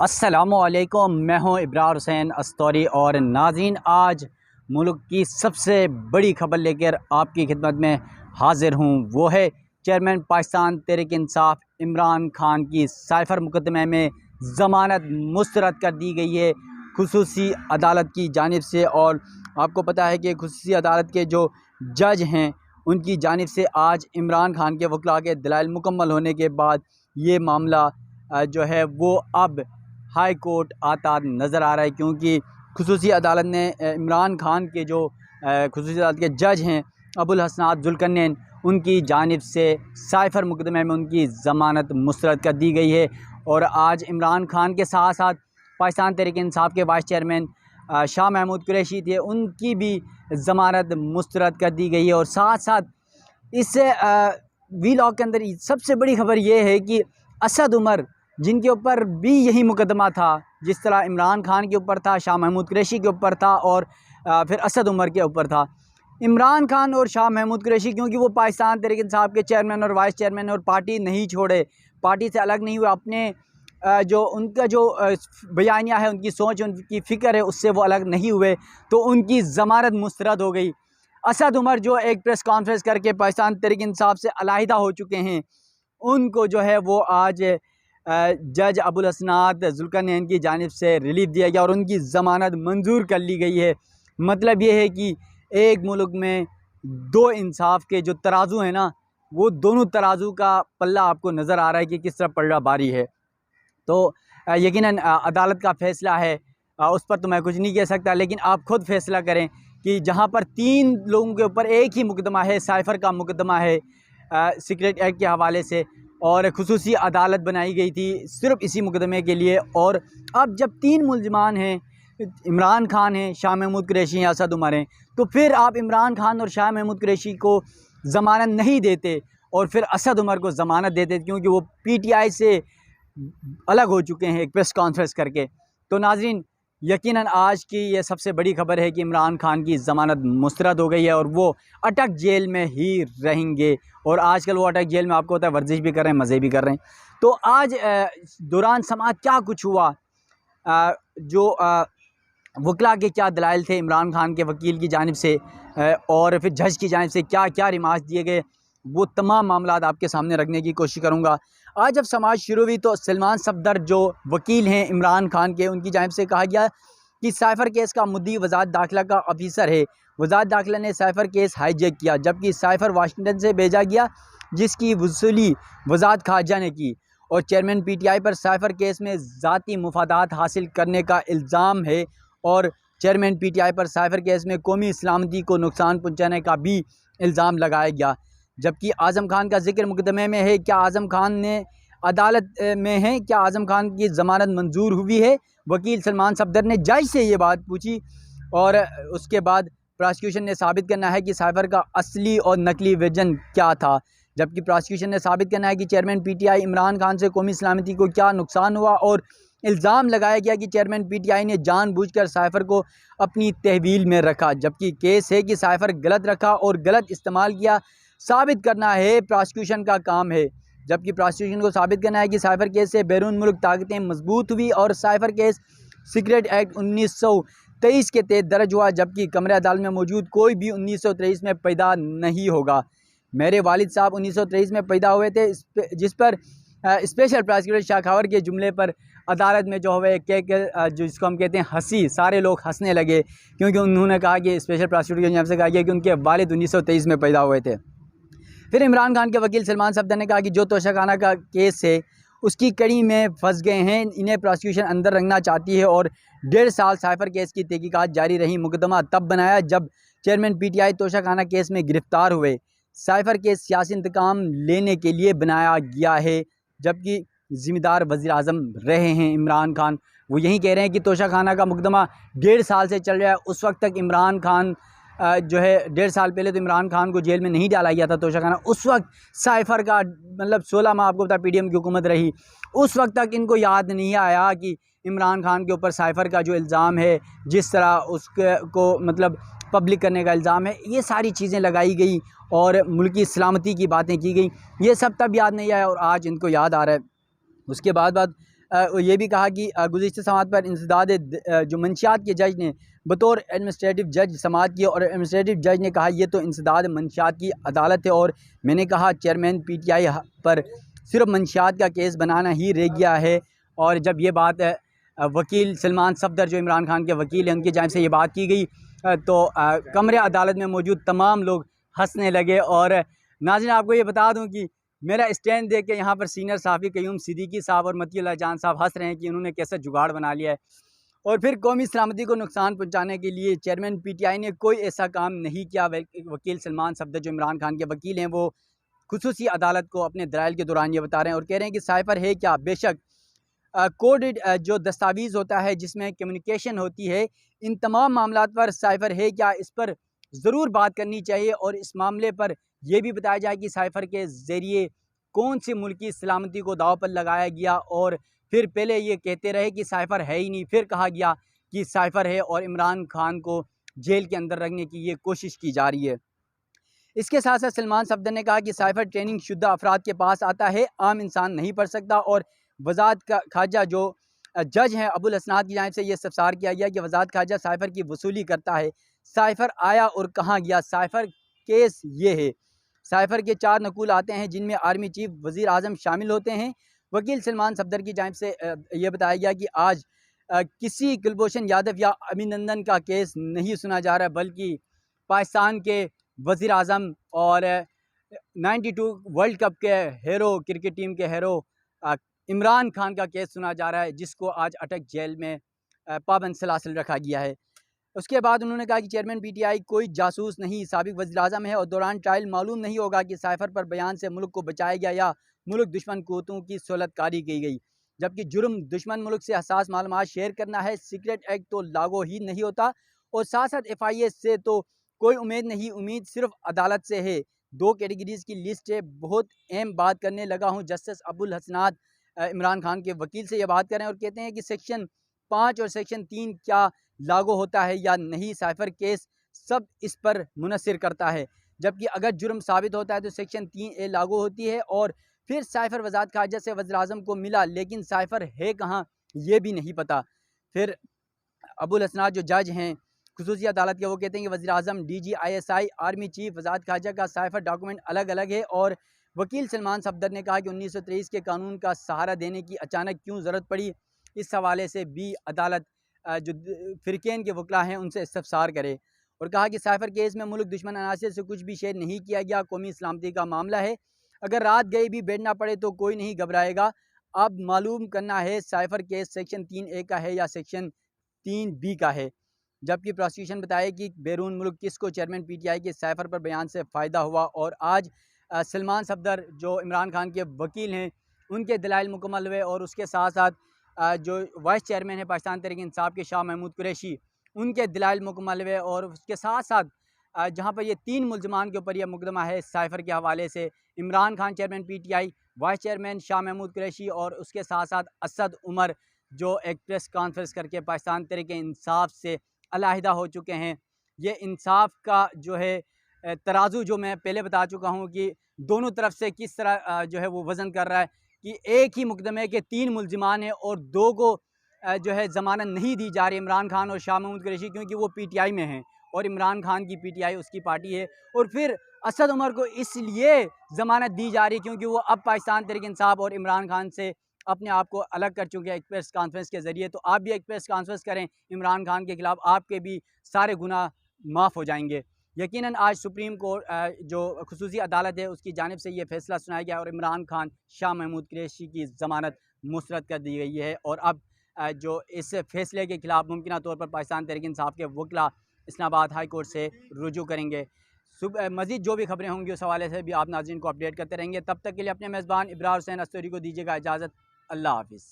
अस्सलामुअलैकुम, मैं हूं इब्रार हुसैन अस्तौरी और नाज़रीन, आज मुल्क की सबसे बड़ी खबर लेकर आपकी खिदमत में हाज़िर हूं। वो है चेयरमैन पाकिस्तान तहरीक इंसाफ इमरान खान की साइफ़र मुकदमे में ज़मानत मुस्तरद कर दी गई है खुसूसी अदालत की जानिब से। और आपको पता है कि खुसूसी अदालत के जो जज हैं उनकी जानिब से आज इमरान खान के वकला के दलाइल मुकम्मल होने के बाद ये मामला जो है वो अब हाई कोर्ट आता नज़र आ रहा है, क्योंकि खुसूसी अदालत ने इमरान खान के जो खुसूसी अदालत के जज हैं अबुल हसनात जुल्करनैन, उनकी जानिब से साइफ़र मुकदमे में उनकी ज़मानत मुस्तरद कर दी गई है। और आज इमरान खान के साथ साथ पाकिस्तान तहरीक इंसाफ के वाइस चेयरमैन शाह महमूद कुरैशी थे, उनकी भी ज़मानत मुस्तरद कर दी गई है। और साथ साथ इस वीलॉग के अंदर सबसे बड़ी खबर ये है कि असद उमर, जिनके ऊपर भी यही मुकदमा था, जिस तरह इमरान खान के ऊपर था, शाह महमूद कुरैशी के ऊपर था और फिर असद उमर के ऊपर था। इमरान खान और शाह महमूद कुरैशी, क्योंकि वो पाकिस्तान तहरीक इंसाफ के चेयरमैन और वाइस चेयरमैन और पार्टी नहीं छोड़े, पार्टी से अलग नहीं हुए, अपने जो उनका जो बयानिया है, उनकी सोच, उनकी फ़िक्र है, उससे वो अलग नहीं हुए, तो उनकी ज़मानत मुस्तरद हो गई। असद उमर जो एक प्रेस कॉन्फ्रेंस करके पाकिस्तान तहरीक इंसाफ से अलहदा हो चुके हैं, उनको जो है वो आज जज अबुल हसनात जुल्करनैन की जानिब से रिलीफ दिया गया और उनकी ज़मानत मंजूर कर ली गई है। मतलब ये है कि एक मुल्क में दो इंसाफ के जो तराजू हैं ना, वो दोनों तराजू का पल्ला आपको नज़र आ रहा है कि किस तरह पलड़ा भारी है। तो यकीनन अदालत का फ़ैसला है, उस पर तो मैं कुछ नहीं कह सकता, लेकिन आप खुद फ़ैसला करें कि जहाँ पर 3 लोगों के ऊपर एक ही मुकदमा है, साइफ़र का मुकदमा है सीक्रेट एक्ट के हवाले से, और खुसूसी अदालत बनाई गई थी सिर्फ़ इसी मुकदमे के लिए। और अब जब 3 मुलज़मान हैं, इमरान खान हैं, शाह महमूद कुरैशी हैं, असद उमर हैं, तो फिर आप इमरान खान और शाह महमूद कुरैशी को ज़मानत नहीं देते और फिर असद उमर को ज़मानत देते, क्योंकि वो PTI से अलग हो चुके हैं एक प्रेस कॉन्फ्रेंस करके। तो नाज़रीन, यकीनन आज की ये सबसे बड़ी खबर है कि इमरान खान की ज़मानत मुस्तरद हो गई है और वो अटक जेल में ही रहेंगे। और आजकल वो अटक जेल में, आपको होता है, वर्जिश भी कर रहे हैं, मज़े भी कर रहे हैं। तो आज दौरान समाअत क्या कुछ हुआ, जो वकला के क्या दलाइल थे इमरान खान के वकील की जानिब से, और फिर जज की जानिब से क्या क्या रिमार्क्स दिए गए, वो तमाम मामलात आपके सामने रखने की कोशिश करूँगा। आज जब समाज शुरू हुई तो सलमान सफदर जो वकील हैं इमरान खान के, उनकी जानिब से कहा गया कि साइफ़र केस का मुद्दी वज़ारत दाखिला का ऑफिसर है, वज़ारत दाखिला ने साइफ़र केस हाईजैक किया, जबकि साइफ़र वाशिंगटन से भेजा गया जिसकी वसूली वज़ारत ख़ारजा ने की। और चेयरमैन PTI पर साइफ़र केस में ज़ाती मुफादात हासिल करने का इल्ज़ाम है और चेयरमैन PTI पर साइफ़र केस में कौमी सलामती को नुकसान पहुँचाने का भी इल्ज़ाम लगाया गया। जबकि आज़म खान का ज़िक्र मुकदमे में है, क्या आज़म खान ने अदालत में है, क्या आज़म खान की ज़मानत मंजूर हुई है? वकील सलमान सफदर ने जज से ये बात पूछी और उसके बाद प्रोसिक्यूशन ने साबित करना है कि साइफ़र का असली और नकली वर्जन क्या था। जबकि प्रोसिक्यूशन ने साबित करना है कि चेयरमैन PTI इमरान खान से कौमी सलामती को क्या नुकसान हुआ, और इल्ज़ाम लगाया गया कि चेयरमैन PTI ने जानबूझकर साइफ़र को अपनी तहवील में रखा, जबकि केस है कि साइफ़र गलत रखा और गलत इस्तेमाल किया, साबित करना है प्रोसिक्यूशन का काम है। जबकि प्रोसिक्यूशन को साबित करना है कि साइफ़र केस से बैरून मुल्क ताकतें मजबूत हुई और साइफ़र केस सीक्रेट एक्ट 1923 के तहत दर्ज हुआ, जबकि कमरे अदालत में मौजूद कोई भी 1923 में पैदा नहीं होगा। मेरे वालिद साहब 1923 में पैदा हुए थे, जिस पर स्पेशल प्रोसिक्यूटर शाखावर के जुमले पर अदालत में जो है जो जिसको हम कहते हैं हंसी, सारे लोग हंसने लगे, क्योंकि उन्होंने कहा कि स्पेशल प्रोसिक्यूटर की जानिब से कहा गया कि उनके वालिद 1923 में पैदा हुए थे। फिर इमरान खान के वकील सलमान सफदर ने कहा कि जो तोशाखाना का केस है उसकी कड़ी में फंस गए हैं, इन्हें प्रोसिक्यूशन अंदर रखना चाहती है और 1.5 साल साइफ़र केस की तहकीकात जारी रही। मुकदमा तब बनाया जब चेयरमैन PTI तोशाखाना केस में गिरफ़्तार हुए। साइफ़र केस सियासी इंतकाम लेने के लिए बनाया गया है, जबकि ज़िम्मेदार वज़ीर आज़म रहे हैं इमरान खान। वो यही कह रहे हैं कि तोशाखाना का मुकदमा 1.5 साल से चल रहा है। उस वक्त तक इमरान खान जो है 1.5 साल पहले तो इमरान खान को जेल में नहीं डाला गया था तोशाखाना, उस वक्त साइफ़र का मतलब 16 माह आपको पता PDM की हुकूमत रही, उस वक्त तक इनको याद नहीं आया कि इमरान खान के ऊपर साइफ़र का जो इल्ज़ाम है, जिस तरह उसके को मतलब पब्लिक करने का इल्ज़ाम है, ये सारी चीज़ें लगाई गई और मुल्की सलामती की बातें की गई, ये सब तब याद नहीं आया और आज इनको याद आ रहा है। उसके बाद ये भी कहा कि गुज़िश्ता समात पर इंसदाद जो मंशियात के जज ने बतौर एडमिनिस्ट्रेटिव जज समात किया और एडमिनिस्ट्रेटिव जज ने कहा ये तो इंसदाद मंशियात की अदालत है। और मैंने कहा चेयरमैन PTI पर सिर्फ मंशियात का केस बनाना ही रह गया है। और जब ये बात वकील सलमान सफदर जो इमरान खान के वकील हैं उनकी जानिब से ये बात की गई तो कमरे अदालत में मौजूद तमाम लोग हंसने लगे। और नाज़रीन आपको ये बता दूं कि मेरा स्टैंड देख के यहाँ पर सीनियर सहाफ़ी क़य्यूम सिद्दीकी साहब और मतीउल्लाह जान साहब हंस रहे हैं कि उन्होंने कैसे जुगाड़ बना लिया है। और फिर कौमी सलामती को नुकसान पहुँचाने के लिए चेयरमैन PTI ने कोई ऐसा काम नहीं किया। वकील सलमान सफदर जो इमरान खान के वकील हैं वो खुसूसी अदालत को अपने दलाइल के दौरान ये बता रहे हैं और कह रहे हैं कि साइफ़र है क्या। बेशक कोडेड जो दस्तावेज़ होता है जिसमें कम्युनिकेशन होती है, इन तमाम मामलात पर साइफ़र है क्या, इस पर ज़रूर बात करनी चाहिए। और इस मामले पर यह भी बताया जाए कि साइफ़र के ज़रिए कौन सी मुल्क की सलामती को दाव पर लगाया गया। और फिर पहले ये कहते रहे कि साइफ़र है ही नहीं, फिर कहा गया कि साइफ़र है और इमरान खान को जेल के अंदर रखने की ये कोशिश की जा रही है। इसके साथ साथ सलमान सफदर ने कहा कि साइफ़र ट्रेनिंग शुदा अफराद के पास आता है, आम इंसान नहीं पढ़ सकता। और वज़ारत ख़ारजा जो जज हैं अबुल हसनात की जानिब से ये इस्तफ़सार किया गया कि वज़ारत ख़ारजा साइफ़र की वसूली करता है। साइफ़र आया और कहाँ गया, साइफ़र केस ये है। साइफ़र के 4 नकूल आते हैं जिनमें आर्मी चीफ वज़ीर आज़म शामिल होते हैं। वकील सलमान सफदर की जानिब से ये बताया गया कि आज किसी कुलभूषण यादव या अभिनंदन का केस नहीं सुना जा रहा, बल्कि पाकिस्तान के वज़ीर आज़म और 92 वर्ल्ड कप के हीरो, क्रिकेट टीम के हीरो इमरान खान का केस सुना जा रहा है, जिसको आज अटक जेल में पाबंद सलासिल रखा गया है। उसके बाद उन्होंने कहा कि चेयरमैन PTI कोई जासूस नहीं, साबिक़ वज़ीर आज़म है और दौरान ट्रायल मालूम नहीं होगा कि साइफ़र पर बयान से मुल्क को बचाया गया या मुल्क दुश्मन क़ुव्वतों की सहूलतकारी की गई। जबकि जुर्म दुश्मन मुल्क से हसास मालूमात शेयर करना है, सीक्रेट एक्ट तो लागू ही नहीं होता। और साथ साथ FIA से तो कोई उम्मीद नहीं, उम्मीद सिर्फ अदालत से है। 2 कैटेगरीज़ की लिस्ट है। बहुत अहम बात करने लगा हूँ। जस्टिस अबुल हसनात इमरान खान के वकील से ये बात कर रहे हैं और कहते हैं कि सेक्शन 5 और सेक्शन 3 क्या लागू होता है या नहीं, साइफ़र केस सब इस पर मुनसर करता है। जबकि अगर जुर्म साबित होता है तो सेक्शन 3A लागू होती है। और फिर साइफ़र वज़ारत ख़ारजा से वज़ीर आज़म को मिला, लेकिन साइफ़र है कहाँ ये भी नहीं पता। फिर अबुल हसनात जो जज हैं खुसूसी अदालत के, वो कहते हैं कि वज़ीर आज़म, DG, ISI, आर्मी चीफ, वज़ारत ख़ारजा का साइफ़र डॉक्यूमेंट अलग अलग है। और वकील सलमान सफदर ने कहा कि 1923 के कानून का सहारा देने की अचानक क्यों ज़रूरत पड़ी, इस हवाले से भी अदालत जो फ़िरक़ैन के वकला हैं उनसे इस्तफ़सार करे। और कहा कि साइफ़र केस में मुल्क दुश्मन अनासिर से कुछ भी शेयर नहीं किया गया, कौमी सलामती का मामला है। अगर रात गई भी बैठना पड़े तो कोई नहीं घबराएगा। अब मालूम करना है साइफ़र केस सेक्शन 3A का है या सेक्शन 3B का है। जबकि प्रोसिक्यूशन बताए कि बैरून मुल्क किसको चेयरमैन PTI के साइफ़र पर बयान से फ़ायदा हुआ। और आज सलमान सफदर जो इमरान खान के वकील हैं उनके दलाइल मुकम्मल हुए। और उसके साथ साथ जो वाइस चेयरमैन है पाकिस्तान तहरीक इंसाफ के शाह महमूद कुरैशी, उनके दलाइल मुकम्मल हुए। और उसके साथ साथ जहाँ पर ये 3 मुल्ज़मान के ऊपर यह मुकदमा है साइफ़र के हवाले से, Imran Khan chairman PTI, vice chairman Shah Mahmood Qureshi और उसके साथ साथ असद उमर जो एक प्रेस कॉन्फ्रेंस करके पाकिस्तान तहरीक इंसाफ से अलहदा हो चुके हैं। ये इंसाफ का जो है तराजू जो मैं पहले बता चुका हूँ कि दोनों तरफ से किस तरह जो है वो वज़न कर रहा है कि एक ही मुकदमे के 3 मुल्ज़िमान हैं और 2 को जो है ज़मानत नहीं दी जा रही, इमरान खान और शाह महमूद कुरैशी, क्योंकि वो PTI में हैं और इमरान खान की PTI उसकी पार्टी है। और फिर असद उमर को इसलिए ज़मानत दी जा रही क्योंकि वो अब पाकिस्तान तहरीक इंसाफ और इमरान खान से अपने आप को अलग कर चुके हैं एक प्रेस कॉन्फ्रेंस के ज़रिए। तो आप भी एक प्रेस कॉन्फ्रेंस करें इमरान खान के ख़िलाफ़, आपके भी सारे गुनाह माफ़ हो जाएंगे। यकीनन आज सुप्रीम कोर्ट जो खुसूसी अदालत है उसकी जानिब से ये फ़ैसला सुनाया गया और इमरान खान, शाह महमूद कुरैशी की ज़मानत मुस्तरद कर दी गई है। और अब जो इस फ़ैसले के ख़िलाफ़ मुमकिना तौर पर पाकिस्तान तहरीक इंसाफ के वकला इस्लामाबाद हाई कोर्ट से रुजू करेंगे। मज़ीद जो भी खबरें होंगी उस हवाले से भी आप नाज़रीन को अपडेट करते रहेंगे। तब तक के लिए अपने मेज़बान इब्रार हुसैन अस्तरी को दीजिएगा इजाज़त। अल्लाह हाफ़िज़।